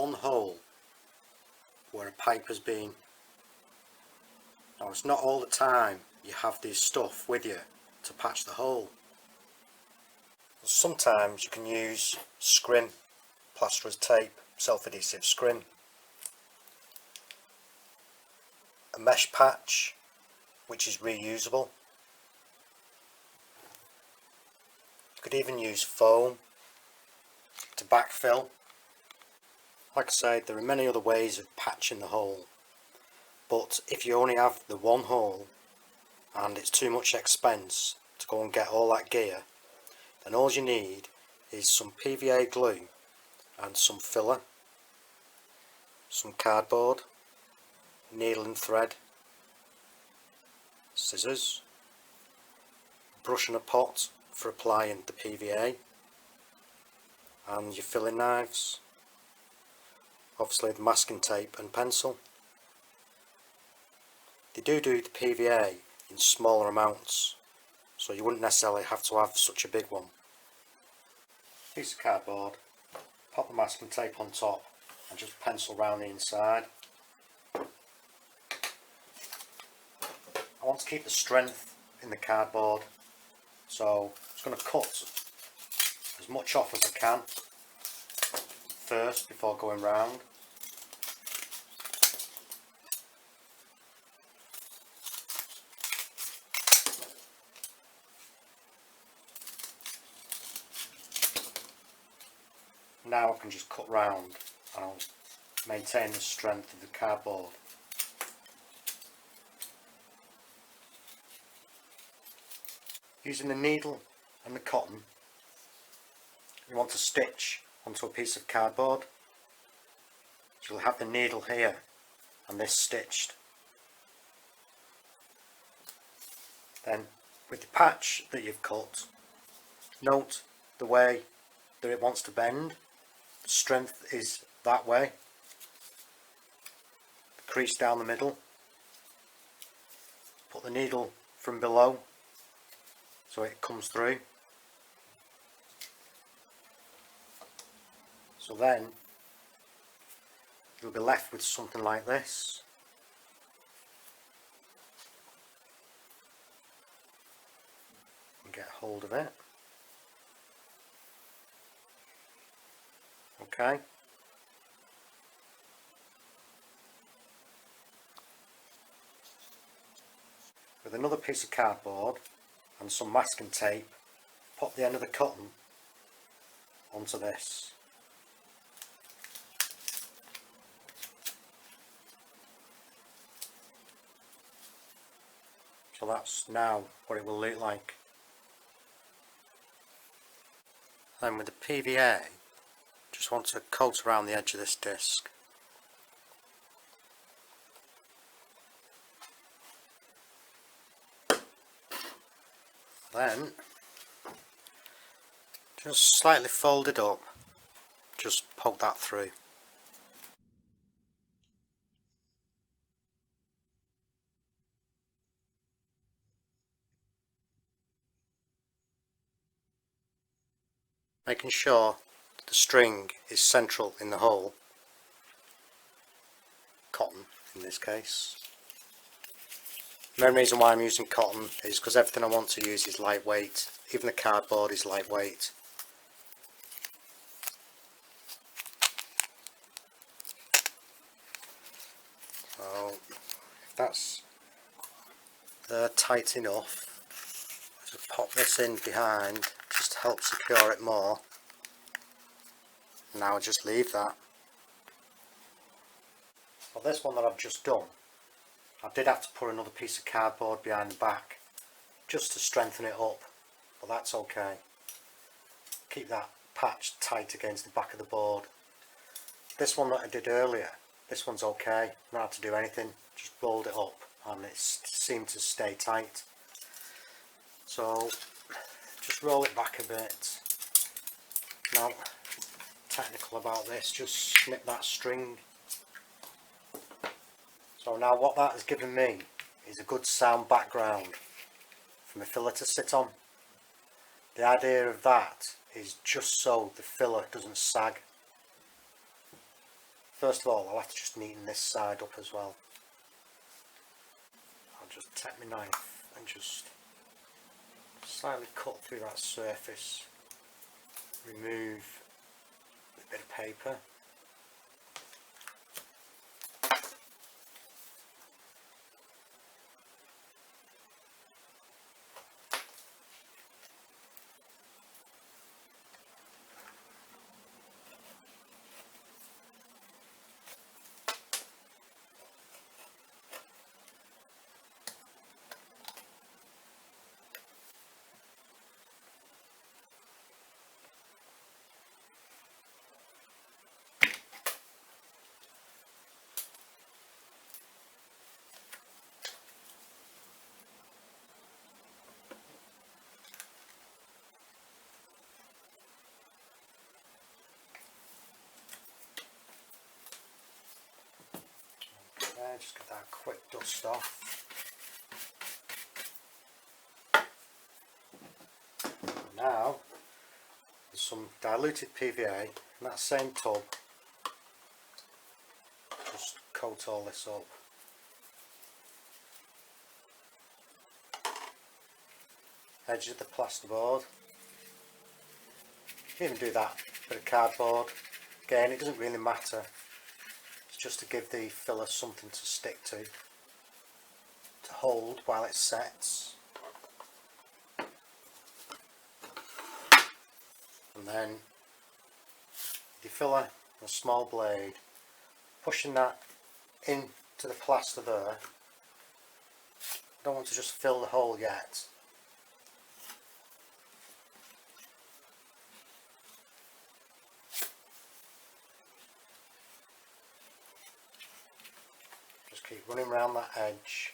one hole where a pipe has been. Now it's not all the time you have this stuff with you to patch the hole. Sometimes you can use scrim, plasterer's tape, self-adhesive scrim, a mesh patch which is reusable. You could even use foam to backfill. Like I said, there are many other ways of patching the hole, but if you only have the one hole and it's too much expense to go and get all that gear, then all you need is some PVA glue and some filler, some cardboard, needle and thread, scissors, brush and a pot for applying the PVA, and your filling knives, obviously the masking tape and pencil. They do the PVA in smaller amounts, so you wouldn't necessarily have to have such a big one. Piece of cardboard, pop the masking tape on top and just pencil round the inside. I want to keep the strength in the cardboard, so I'm just going to cut as much off as I can first before going round. Now I can just cut round and I'll maintain the strength of the cardboard. Using the needle and the cotton, you want to stitch onto a piece of cardboard. So you'll have the needle here and this stitched. Then with the patch that you've cut, note the way that it wants to bend. The strength is that way. The crease down the middle. Put the needle from below so it comes through. So then you'll be left with something like this. And get hold of it. Okay. With another piece of cardboard and some masking tape, pop the end of the cotton onto this. So that's now what it will look like. Then with the PVA, just want to coat around the edge of this disc. Then just slightly fold it up, just poke that through. Making sure that the string is central in the hole, cotton in this case. The main reason why I'm using cotton is because everything I want to use is lightweight, even the cardboard is lightweight. So if that's tight enough, just pop this in behind just to help secure it more. Now I'll just leave that. For this one that I've just done, I did have to put another piece of cardboard behind the back just to strengthen it up, but that's okay. Keep that patch tight against the back of the board. This one that I did earlier, this one's okay, not had to do anything, just rolled it up and it seemed to stay tight. So just roll it back a bit. Now, technical about this, just snip that string. So now what that has given me is a good sound background for my filler to sit on. The idea of that is just so the filler doesn't sag. First of all, I'll have to just neaten this side up as well. I'll just take my knife and just slightly cut through that surface, remove a bit of paper. Just get that quick dust off. Now there's some diluted PVA in that same tub. Just coat all this up. Edge of the plasterboard. You can do that bit of cardboard. Again, it doesn't really matter. Just to give the filler something to stick to hold while it sets. And then the filler, a small blade, pushing that into the plaster there. I don't want to just fill the hole yet. Keep running around that edge,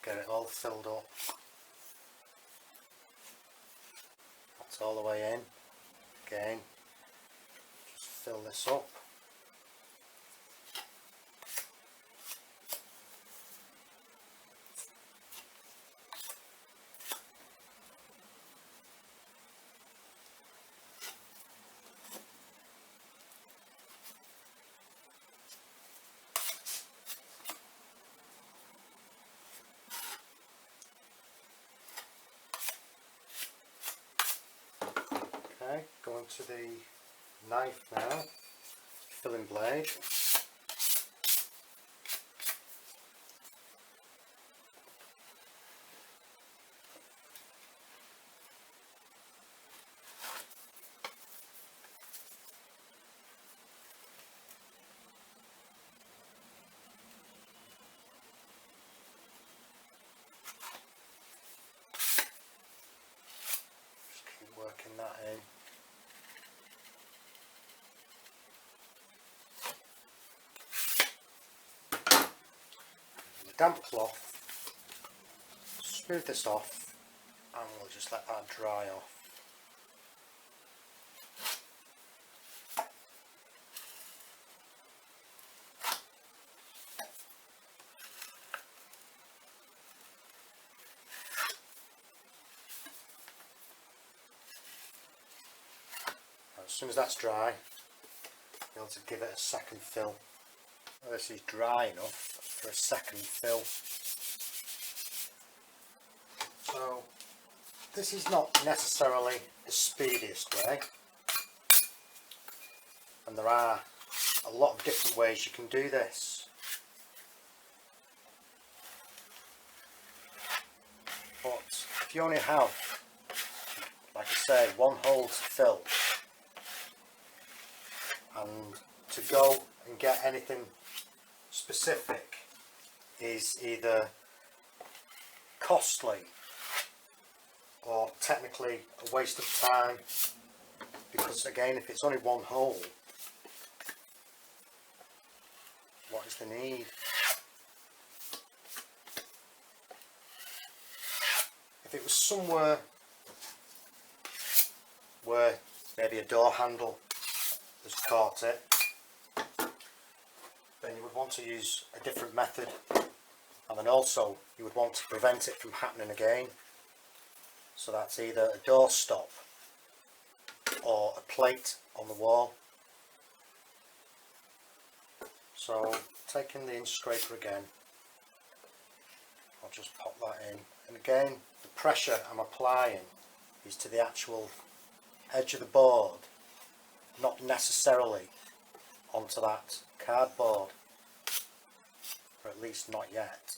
get it all filled up. That's all the way in. Again, just fill this up. Okay, going to the knife now, filling blade. Just keep working that in. Damp cloth, smooth this off, and we'll just let that dry off. As soon as that's dry, be able to give it a second fill. This is dry enough for a second fill. So this is not necessarily the speediest way, and there are a lot of different ways you can do this. But if you only have, like I say, one hole to fill, and to go and get anything specific is either costly or technically a waste of time, because again, if it's only one hole, what is the need? If it was somewhere where maybe a door handle has caught it, then you would want to use a different method, and then also you would want to prevent it from happening again. So that's either a door stop or a plate on the wall. So taking the inch scraper again, I'll just pop that in, and again the pressure I'm applying is to the actual edge of the board, not necessarily onto that cardboard, or at least not yet.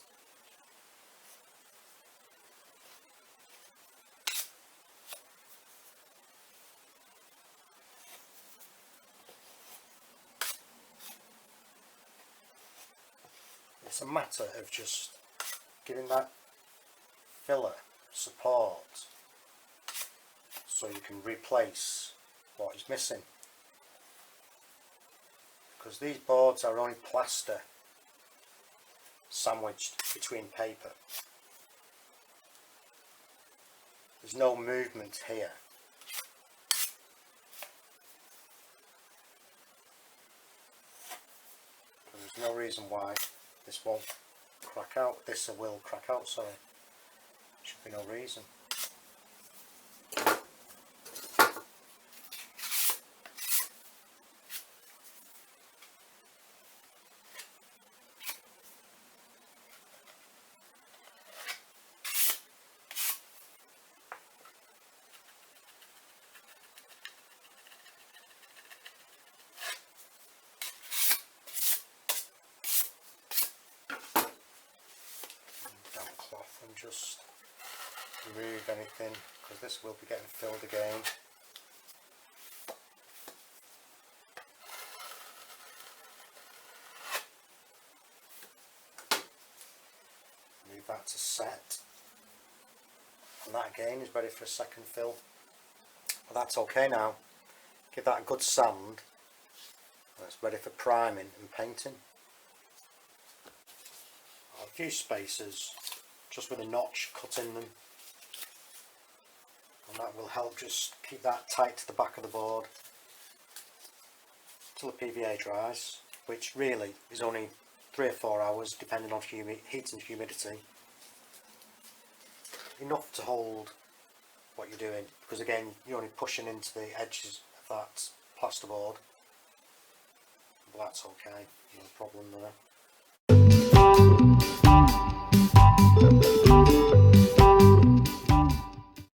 It's a matter of just giving that filler support so you can replace what is missing, because these boards are only plaster sandwiched between paper. There's no movement here. There's no reason why this won't crack out. This will crack out, sorry. Should be no reason. Cloth and just remove anything, because this will be getting filled again. Move that to set, and that again is ready for a second fill. But that's okay now. Give that a good sand, and it's ready for priming and painting. A few spacers just with a notch cut in them, and that will help just keep that tight to the back of the board till the PVA dries, which really is only 3 or 4 hours depending on heat and humidity. Enough to hold what you're doing, because again you're only pushing into the edges of that plasterboard, but that's okay, no problem there.